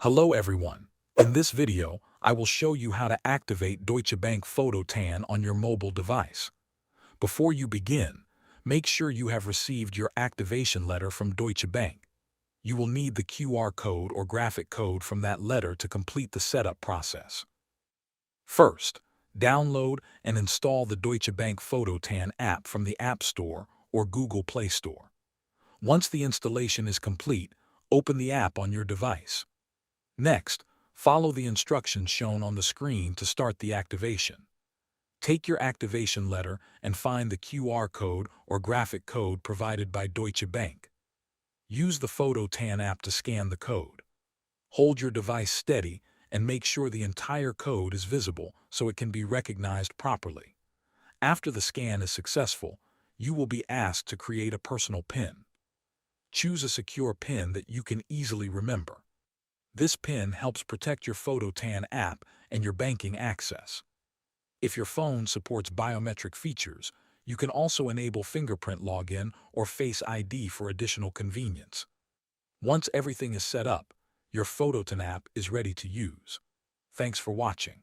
Hello everyone. In this video, I will show you how to activate Deutsche Bank photoTAN on your mobile device. Before you begin, make sure you have received your activation letter from Deutsche Bank. You will need the QR code or graphic code from that letter to complete the setup process. First, download and install the Deutsche Bank photoTAN app from the App Store or Google Play Store. Once the installation is complete, open the app on your device. Next, follow the instructions shown on the screen to start the activation. Take your activation letter and find the QR code or graphic code provided by Deutsche Bank. Use the photoTAN app to scan the code. Hold your device steady and make sure the entire code is visible so it can be recognized properly. After the scan is successful, you will be asked to create a personal PIN. Choose a secure PIN that you can easily remember. This PIN helps protect your photoTAN app and your banking access. If your phone supports biometric features, you can also enable fingerprint login or Face ID for additional convenience. Once everything is set up, your photoTAN app is ready to use. Thanks for watching.